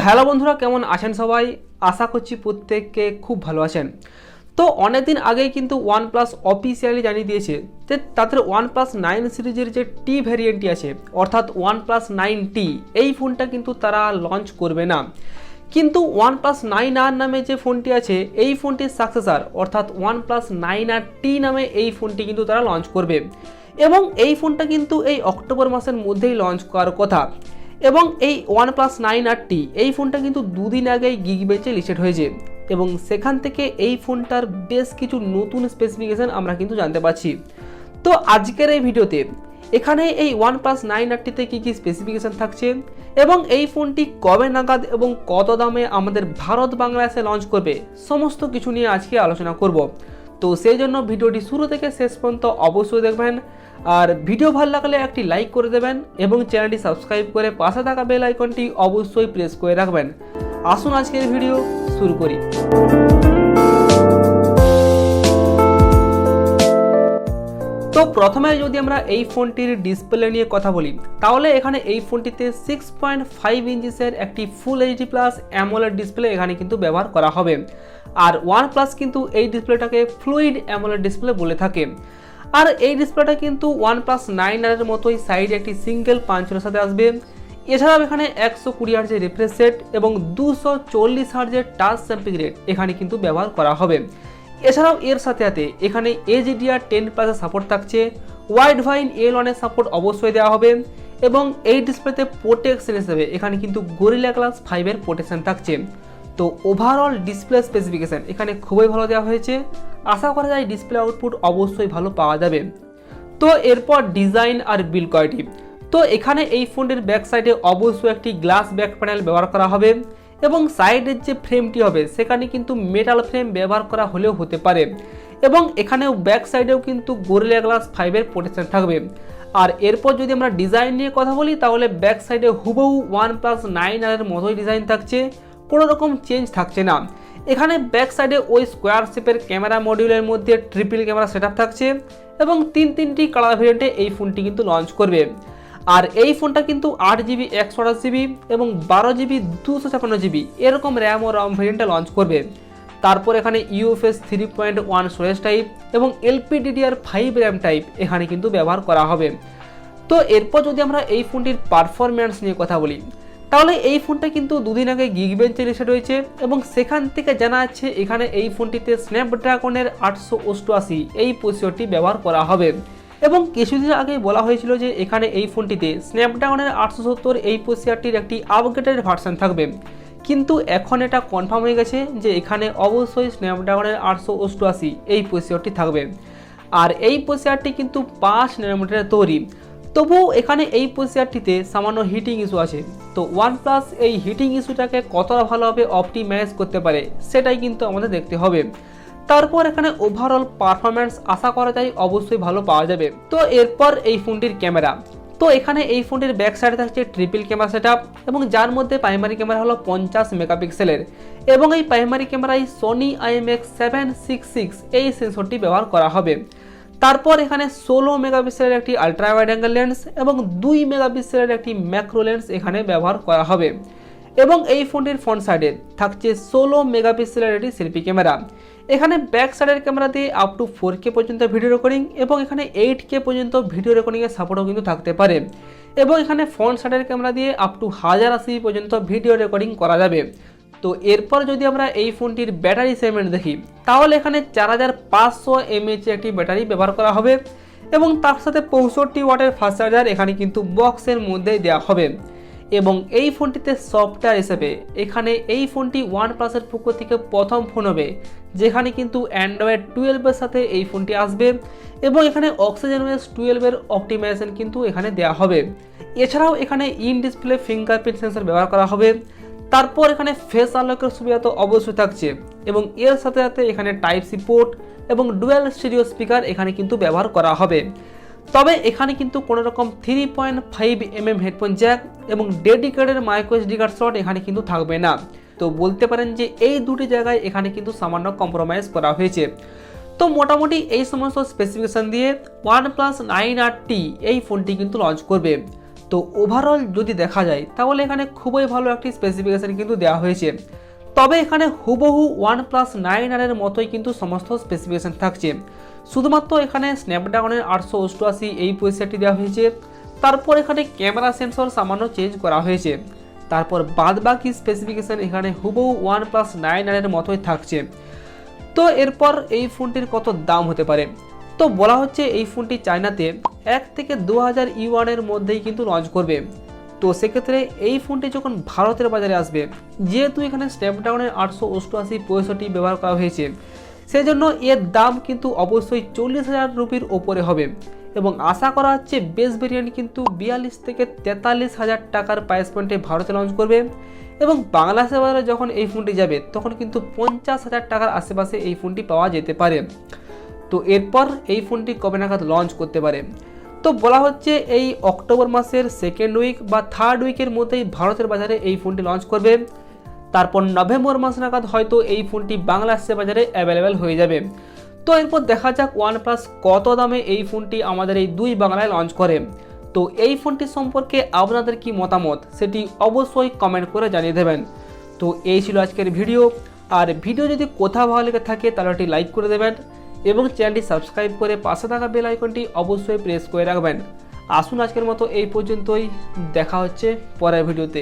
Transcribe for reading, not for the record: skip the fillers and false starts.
Hello বন্ধুরা, কেমন আছেন সবাই? আশা করছি প্রত্যেককে খুব ভালো আছেন। তো অনেক দিন আগেই কিন্তু OnePlus অফিসিয়ালি জানিয়ে দিয়েছে যে তাদের OnePlus 9 সিরিজের যে টি ভ্যারিয়েন্টটি আছে অর্থাৎ OnePlus 9T এই ফোনটা কিন্তু তারা লঞ্চ করবে না। কিন্তু OnePlus 9R নামে যে ফোনটি আছে এই ফোনটির সাকসেসর অর্থাৎ OnePlus 9RT নামে এই ফোনটি কিন্তু তারা লঞ্চ করবে এবং এই ফোনটা কিন্তু এই অক্টোবর মাসের মধ্যেই লঞ্চ করার কথা। এবং এই OnePlus 9RT এই ফোনটা কিন্তু দুদিন আগেই গিগবেঞ্চে লিস্টেড হয়েছে এবং সেখান থেকে এই ফোনটার বেশ কিছু নতুন স্পেসিফিকেশন আমরা কিন্তু জানতে পারছি। তো আজকের এই ভিডিওতে এখানে এই OnePlus 9RT-তে কী কী স্পেসিফিকেশন থাকছে এবং এই ফোনটি কবে নাগাদ এবং কত দামে আমাদের ভারত বাংলাদেশে লঞ্চ করবে সমস্ত কিছু নিয়ে আজকে আলোচনা করব। তো সেই জন্য ভিডিওটি শুরু থেকে শেষ পর্যন্ত অবশ্যই দেখবেন, আর ভিডিও ভালো লাগলে একটি লাইক করে দেবেন এবং চ্যানেলটি সাবস্ক্রাইব করে পাশে থাকা বেল আইকনটি অবশ্যই প্রেস করে রাখবেন। আসুন আজকের ভিডিও শুরু করি। তো প্রথমে যদি আমরা এই ফোনটির ডিসপ্লে নিয়ে কথা বলি তাহলে এখানে এই ফোনটিতে 6.5 ইঞ্চিসের একটি full HD plus AMOLED display এখানে কিন্তু ব্যবহার করা হবে। আর OnePlus কিন্তু এই ডিসপ্লেটাকে ফ্লুইড অ্যামোলেড ডিসপ্লে বলে থাকে। আর এই ডিসপ্লেটা কিন্তু OnePlus 9R এর মতোই সাইডে একটি সিঙ্গেল পাঞ্চের সাথে আসবে। এছাড়াও এখানে 120 হার্জের রিফ্রেশ রেট এবং 240 হার্জের টাচ স্যাম্পলিং রেট এখানে কিন্তু ব্যবহার করা হবে। এছাড়াও এর সাথে সাথে এখানে HDR10+ সাপোর্ট থাকছে, ওয়াইড ভাইন L1 এর সাপোর্ট অবশ্যই দেওয়া হবে এবং এই ডিসপ্লেতে প্রোটেকশন হিসেবে এখানে কিন্তু গরিলা গ্লাস 5 এর প্রোটেকশন থাকছে। তো ওভারঅল ডিসপ্লে স্পেসিফিকেশন এখানে খুবই ভালো দেওয়া হয়েছে। আশা করা যায় ডিসপ্লে আউটপুট অবশ্যই ভালো পাওয়া যাবে। তো এরপর ডিজাইন আর বিল্ড কোয়ালিটি। তো এখানে এই ফোনটির ব্যাক সাইডে অবশ্যই একটি গ্লাস ব্যাক প্যানেল ব্যবহার করা হবে এবং সাইডের যে ফ্রেমটি হবে সেখানে কিন্তু মেটাল ফ্রেম ব্যবহার করা হলেও হতে পারে এবং এখানেও ব্যাক সাইডেও কিন্তু গরিলা গ্লাস 5 এর প্রোটেকশন থাকবে। আর এরপর যদি আমরা ডিজাইন নিয়ে কথা বলি তাহলে ব্যাক সাইডে হুবহু OnePlus 9R এর মতোই ডিজাইন থাকছে, কোনো রকম চেঞ্জ থাকছে না। এখানে ব্যাক সাইডে ওই স্কোয়ার শেপের ক্যামেরা মডিউলের মধ্যে ট্রিপল ক্যামেরা সেটআপ থাকছে এবং তিনটি কালার ভেরিয়েন্টে এই ফোনটি কিন্তু লঞ্চ করবে। আর এই ফোনটা কিন্তু 8GB 128GB এবং 12GB 256GB এরকম র্যাম ও রম ভেরিয়েন্টে লঞ্চ করবে। তারপর এখানে UFS 3.1 স্টোরেজ টাইপ এবং LPDDR5 র্যাম টাইপ এখানে কিন্তু ব্যবহার করা হবে। তো এরপর যদি আমরা এই ফোনটির পারফরম্যান্স নিয়ে কথা বলি তাহলে এই ফোনটা কিন্তু দুদিন আগে গিগবেঞ্চে লিস্টেড হয়েছে এবং সেখান থেকে জানা যাচ্ছে এখানে এই ফোনটিতে স্ন্যাপড্রাগনের 888 এই প্রসেসরটি ব্যবহার করা হবে এবং কিছুদিন আগে বলা হয়েছিল যে এখানে এই ফোনটিতে স্ন্যাপড্রাগনের 870 এই প্রসেসরটির একটি আপগ্রেডেড ভার্সন থাকবে, কিন্তু এখন এটা কনফার্ম হয়ে গেছে যে এখানে অবশ্যই স্ন্যাপড্রাগনের 888 এই প্রসেসরটি থাকবে। আর এই প্রসেসরটি কিন্তু 5 ন্যানোমিটারের তৈরি। তবুও এখানে এই প্রসেসরটিতে সামান্য হিটিং ইস্যু আছে। তো OnePlus এই হিটিং ইস্যুটাকে কতটা ভালোভাবে অপটিমাইজ করতে পারে সেটাই কিন্তু আমাদের দেখতে হবে। তারপর এখানে ওভারঅল পারফরম্যান্স আশা করা যায় অবশ্যই ভালো পাওয়া যাবে। তো এরপর এই ফোনটির ক্যামেরা। তো এখানে এই ফোনটির ব্যাক সাইডে থাকছে ট্রিপল ক্যামেরা সেটআপ এবং যার মধ্যে প্রাইমারি ক্যামেরা হলো 50 মেগাপিক্সেলের এবং এই প্রাইমারি ক্যামেরায় Sony IMX766 এই সেন্সরটি ব্যবহার করা হবে। তারপর এখানে 16 মেগাপিক্সেলের একটি আলট্রা ওয়াইড অ্যাঙ্গেল লেন্স এবং 2 মেগাপিক্সেলের একটি ম্যাক্রো লেন্স এখানে ব্যবহার করা হবে এবং এই ফোনটির ফ্রন্ট সাইডে থাকছে 16 মেগাপিক্সেলের একটি সেলফি ক্যামেরা। এখানে ব্যাক সাইডের ক্যামেরা দিয়ে আপ টু 4K পর্যন্ত ভিডিও রেকর্ডিং এবং এখানে 8K পর্যন্ত ভিডিও রেকর্ডিংয়ের সাপোর্টও কিন্তু থাকতে পারে এবং এখানে ফ্রন্ট সাইডের ক্যামেরা দিয়ে আপ টু 1080 পর্যন্ত ভিডিও রেকর্ডিং করা যাবে। তো এরপর যদি আমরা এই ফোনটির ব্যাটারি সেগমেন্ট দেখি তাহলে এখানে 4500 mAh একটি ব্যাটারি ব্যবহার করা হবে এবং তার সাথে 65 ওয়াটের ফাস্ট চার্জার এখানে কিন্তু বক্সের মধ্যেই দেওয়া হবে। এবং এই ফোনটিতে সফটওয়্যার হিসেবে এখানে এই ফোনটি OnePlus-এর পক্ষ থেকে প্রথম ফোন হবে যেখানে কিন্তু Android 12 এর সাথে এই ফোনটি আসবে এবং এখানে OxygenOS 12 এর অপটিমাইজেশন কিন্তু এখানে দেওয়া হবে। এছাড়াও এখানে ইন ডিসপ্লে ফিঙ্গারপ্রিন্ট সেন্সর ব্যবহার করা হবে। তারপর এখানে ফেস আনলকের সুবিধা তো অবশ্যই থাকছে এবং এর সাথে সাথে এখানে Type-C পোর্ট এবং ডুয়াল স্টেরিও স্পিকার এখানে কিন্তু ব্যবহার করা হবে। তবে এখানে কিন্তু কোনো রকম 3.5mm হেডফোন জ্যাক এবং dedicated micro SD card slot এখানে কিন্তু থাকবে না। তো বলতে পারেন যে এই দুটি জায়গায় এখানে কিন্তু সামান্য কম্প্রোমাইজ করা হয়েছে। তো মোটামুটি এই সমস্ত স্পেসিফিকেশন দিয়ে OnePlus 9RT এই ফোনটি কিন্তু লঞ্চ করবে। তো ওভারঅল যদি দেখা যায় তাহলে এখানে খুবই ভালো একটি স্পেসিফিকেশন কিন্তু দেওয়া হয়েছে। তবে এখানে হুবহু OnePlus 9R এর মতোই কিন্তু সমস্ত স্পেসিফিকেশন থাকছে, শুধুমাত্র এখানে স্ন্যাপড্রাগনের 888 এই প্রসেসরটি দেওয়া হয়েছে। তারপর এখানে ক্যামেরা সেন্সর সামান্য চেঞ্জ করা হয়েছে। তারপর বাদবাকি স্পেসিফিকেশন এখানে হুবহু OnePlus 9R এর মতোই থাকছে। তো এরপর এই ফোনটির কত দাম হতে পারে? তো বলা হচ্ছে এই ফোনটি চায়নাতে 1 থেকে 2000 ইউয়ানের মধ্যেই কিন্তু লঞ্চ করবে। তো সেক্ষেত্রে এই ফোনটি যখন ভারতের বাজারে আসবে, যেহেতু এখানে স্ন্যাপড্রাগনের 888 প্রসেসরটি ব্যবহার করা হয়েছে, সেই জন্য এর দাম কিন্তু অবশ্যই 40,000 রুপির ওপরে হবে এবং আশা করা হচ্ছে বেস ভেরিয়েন্ট কিন্তু 42 থেকে 43,000 টাকার প্রাইস পয়েন্টে ভারতে লঞ্চ করবে এবং বাংলাদেশের বাজারে যখন এই ফোনটি যাবে তখন কিন্তু 50,000 টাকার আশেপাশে এই ফোনটি পাওয়া যেতে পারে। তো এরপর এই ফোনটি কবে নাগাদ লঞ্চ করতে পারে? তো বলা হচ্ছে এই অক্টোবর মাসের 2nd উইক বা 3rd উইকের মধ্যেই ভারতের বাজারে এই ফোনটি লঞ্চ করবে। তারপর নভেম্বর মাস নাগাদ হয়তো এই ফোনটি বাংলাদেশের বাজারে অ্যাভেলেবেল হয়ে যাবে। তো এরপর দেখা যাক OnePlus কত দামে এই ফোনটি আমাদের এই দুই বাংলায় লঞ্চ করে। তো এই ফোনটি সম্পর্কে আপনাদের কি মতামত সেটি অবশ্যই কমেন্ট করে জানিয়ে দেবেন। তো এই ছিল আজকের ভিডিও। আর ভিডিও যদি কোথাও ভালো লেগে থাকে তাহলে একটি লাইক করে দেবেন এবং চ্যানেলটি সাবস্ক্রাইব করে পাশে থাকা বেল আইকনটি অবশ্যই প্রেস করে রাখবেন। আসুন আজকের মতো এই পর্যন্তই, দেখা হচ্ছে পরের ভিডিওতে।